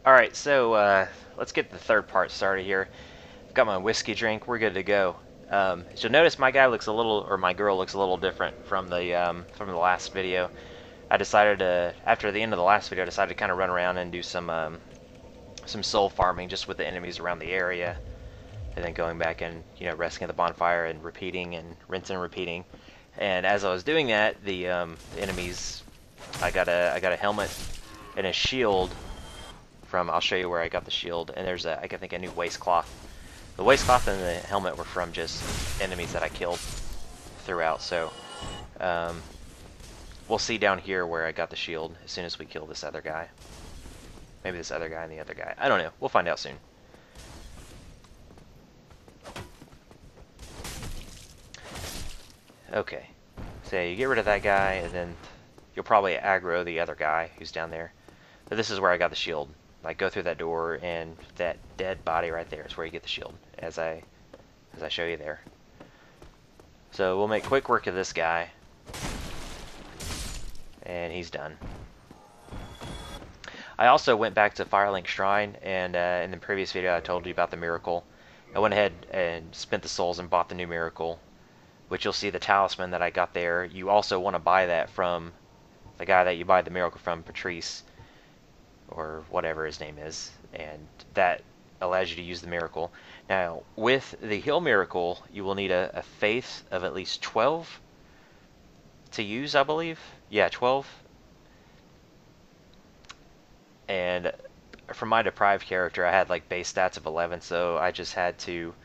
Alright, so let's get the third part started here. I've got my whiskey drink. We're good to go. As you'll notice, my guy looks a little, or my girl looks a little different from the last video. I decided to, after the end of the last video, I decided to kind of run around and do some soul farming just with the enemies around the area, and then going back and resting at the bonfire and repeating and rinsing and repeating. And as I was doing that, the enemies, I got a helmet and a shield from. I'll show you where I got the shield, and there's I think a new waistcloth. The waistcloth and the helmet were from just enemies that I killed throughout. So we'll see down here where I got the shield as soon as we kill this other guy. Maybe this other guy and the other guy. I don't know. We'll find out soon. Okay, so you get rid of that guy, and then you'll probably aggro the other guy who's down there. But this is where I got the shield. Like, go through that door, and that dead body right there is where you get the shield, as I show you there. So we'll make quick work of this guy, and he's done. I also went back to Firelink Shrine, and in the previous video I told you about the miracle. I went ahead and spent the souls and bought the new miracle, which you'll see the talisman that I got there. You also want to buy that from the guy that you buy the miracle from, Patrice, or whatever his name is, and that allows you to use the miracle. Now, with the heal miracle, you will need a faith of at least 12 to use, I believe. Yeah, 12. And for my deprived character, I had like base stats of 11, so I just had to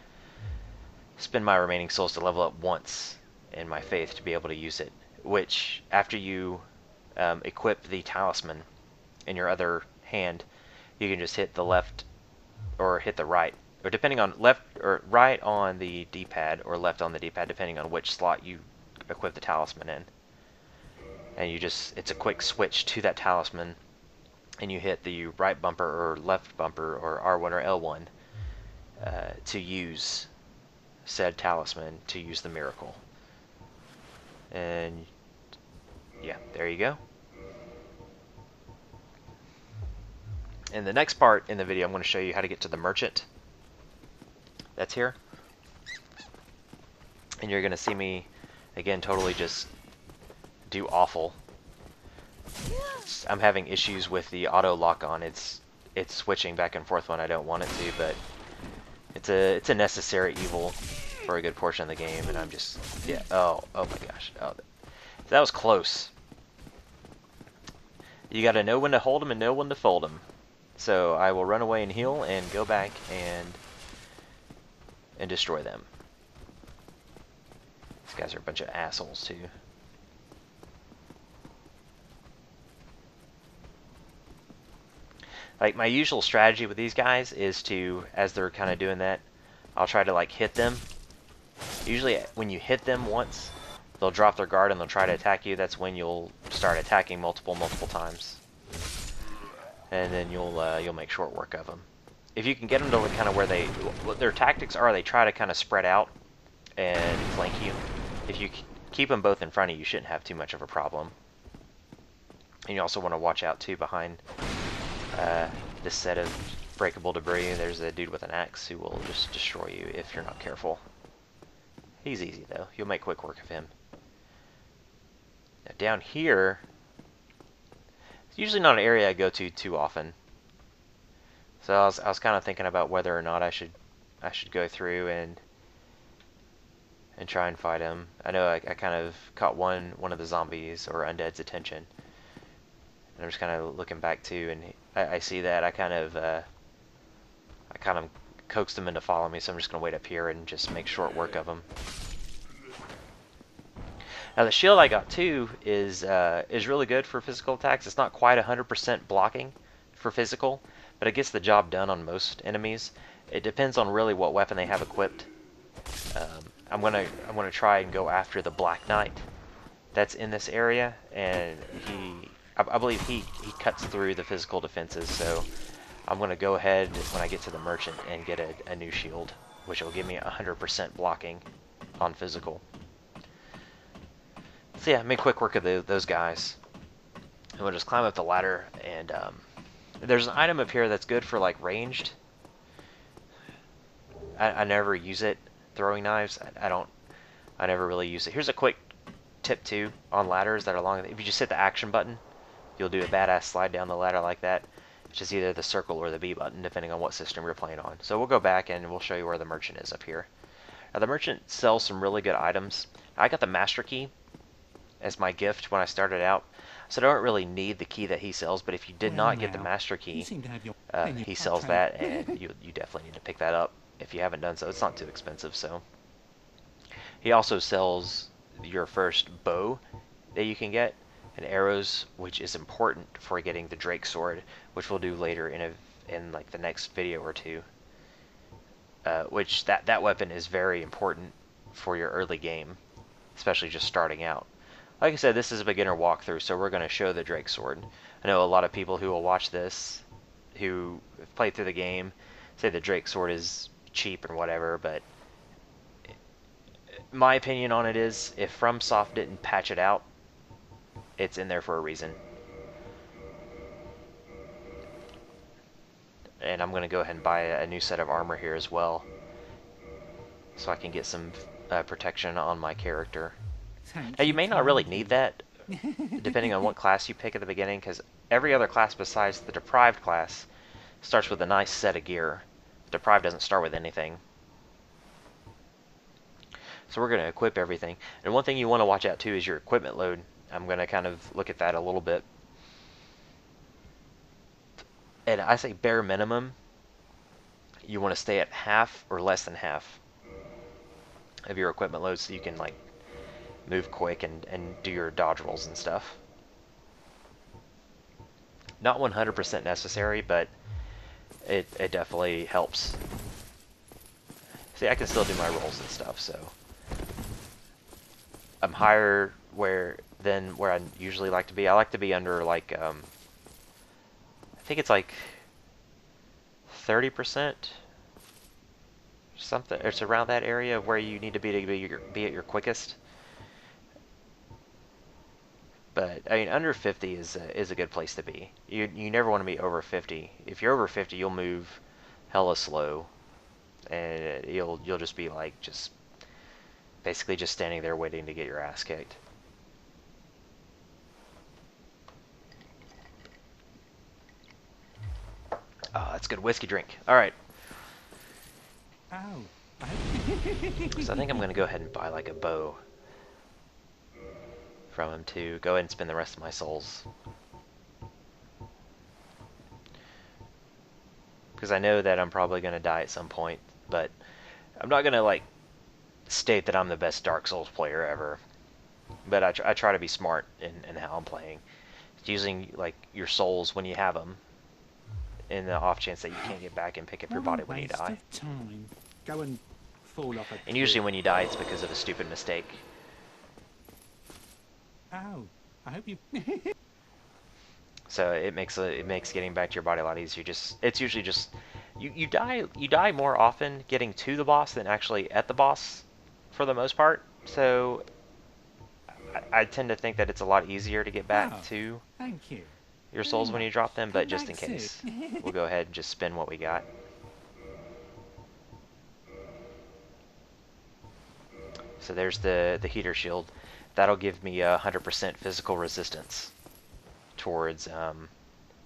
spend my remaining souls to level up once in my faith to be able to use it, which after you equip the talisman in your other hand, you can just hit the left or hit the right, or depending on left or right on the D-pad or left on the D-pad, depending on which slot you equip the talisman in. And you just, it's a quick switch to that talisman, and you hit the right bumper or left bumper or R1 or L1 to use said talisman to use the miracle. And yeah, there you go. In the next part in the video, I'm going to show you how to get to the merchant that's here. And you're going to see me, again, totally just do awful. I'm having issues with the auto lock on. It's switching back and forth when I don't want it to, but it's a necessary evil for a good portion of the game, and I'm just, yeah, oh my gosh, oh, that was close. You got to know when to hold them and know when to fold them. So I will run away and heal and go back and destroy them. These guys are a bunch of assholes too. Like, my usual strategy with these guys is to, as they're kind of doing that, I'll try to like hit them. Usually when you hit them once, they'll drop their guard and they'll try to attack you. That's when you'll start attacking multiple times. And then you'll make short work of them. If you can get them to kind of where what their tactics are, they try to kind of spread out and flank you. If you keep them both in front of you, you shouldn't have too much of a problem. And you also want to watch out too behind this set of breakable debris. There's a dude with an axe who will just destroy you if you're not careful. He's easy though. You'll make quick work of him. Now down here, it's usually not an area I go to too often. So I was kind of thinking about whether or not I should go through and try and fight him. I know I kind of caught one of the zombies or undead's attention. And I'm just kind of looking back too, and I see that I kind of coaxed him into following me, so I'm just gonna wait up here and just make short work of him. Now the shield I got too is really good for physical attacks. It's not quite 100% blocking for physical, but it gets the job done on most enemies. It depends on really what weapon they have equipped. I'm gonna try and go after the Black Knight that's in this area, and I believe he cuts through the physical defenses, so I'm going to go ahead when I get to the merchant and get a new shield, which will give me 100% blocking on physical. So yeah, make quick work of those guys. And we'll just climb up the ladder and There's an item up here that's good for like ranged. I never use it. Throwing knives, I never really use it. Here's a quick tip too on ladders that are long. If you just hit the action button, you'll do a badass slide down the ladder like that. It's just either the circle or the B button, depending on what system you're playing on. So we'll go back and we'll show you where the merchant is up here. Now the merchant sells some really good items. I got the master key as my gift when I started out, so I don't really need the key that he sells, but if you did not get the master key, he sells that, and you definitely need to pick that up if you haven't done so. It's not too expensive. So he also sells your first bow that you can get, and arrows, which is important for getting the Drake sword, which we'll do later in like the next video or two. Which that weapon is very important for your early game, especially just starting out. Like I said, this is a beginner walkthrough, so we're going to show the Drake sword. I know a lot of people who will watch this, who have played through the game, say the Drake sword is cheap and whatever, but my opinion on it is, if FromSoft didn't patch it out, it's in there for a reason. And I'm going to go ahead and buy a new set of armor here as well, so I can get some protection on my character. Now you may not really need that, depending on what class you pick at the beginning, because every other class besides the Deprived class starts with a nice set of gear. Deprived doesn't start with anything. So we're going to equip everything. And one thing you want to watch out too is your equipment load. I'm going to kind of look at that a little bit. And I say bare minimum, you want to stay at half or less than half of your equipment load, so you can like move quick and do your dodge rolls and stuff. Not 100% necessary, but it definitely helps. See, I can still do my rolls and stuff, so I'm higher than where I usually like to be. I like to be under like I think it's like 30%, something. It's around that area of where you need to be at your quickest. But I mean, under 50 is a good place to be. You never want to be over 50. If you're over 50, you'll move hella slow, and you'll just be like basically just standing there waiting to get your ass kicked. Oh, that's good whiskey drink. All right. Ow. So I think I'm gonna go ahead and buy like a bow from him to go ahead and spend the rest of my souls, because I know that I'm probably gonna die at some point, but I'm not gonna like state that I'm the best Dark Souls player ever. But I try to be smart in how I'm playing, using like your souls when you have them, in the off chance that you can't get back and pick up your body when you die. Time. Go and fall off a And usually when you die, it's because of a stupid mistake. Ow. I hope you... So it makes getting back to your body a lot easier. It's usually just you die more often getting to the boss than actually at the boss, for the most part. So I tend to think that it's a lot easier to get back to Thank you. your souls when you drop them, but just in case, we'll go ahead and just spin what we got. So there's the heater shield. That'll give me 100% physical resistance towards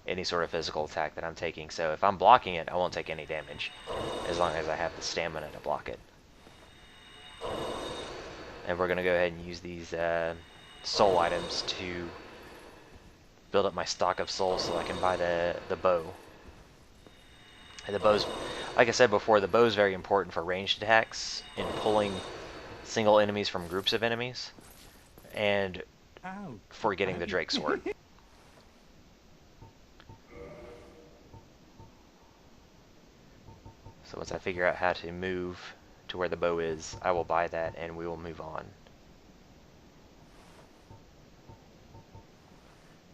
any sort of physical attack that I'm taking. So if I'm blocking it, I won't take any damage, as long as I have the stamina to block it. And we're going to go ahead and use these soul items to build up my stock of souls so I can buy the bow. And the bow's, like I said before, the bow is very important for ranged attacks in pulling single enemies from groups of enemies, and for getting the Drake sword. So once I figure out how to move to where the bow is, I will buy that and we will move on.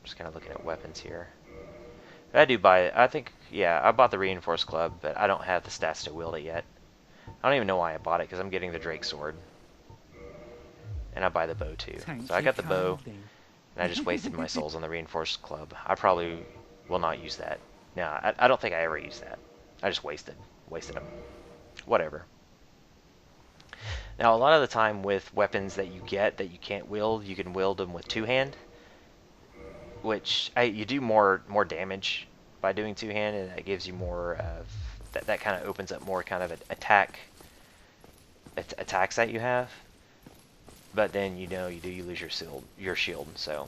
Just kind of looking at weapons here. I do buy it. I think, yeah, I bought the Reinforced Club, but I don't have the stats to wield it yet. I don't even know why I bought it, because I'm getting the Drake sword. And I buy the bow too. So I got the bow, and I just wasted my souls on the Reinforced Club. I probably will not use that. No, I don't think I ever used that. I just wasted them. Whatever. Now, a lot of the time with weapons that you get that you can't wield, you can wield them with two-hand, which you do more damage by doing two-hand, and that gives you more that kind of opens up more kind of attacks that you have. But then you lose your shield, so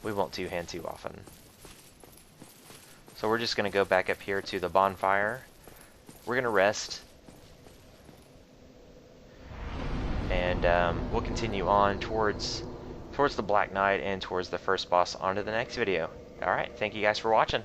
we won't two-hand too often. So we're just gonna go back up here to the bonfire. We're gonna rest, and we'll continue on towards the Black Knight and towards the first boss onto the next video. Alright, thank you guys for watching.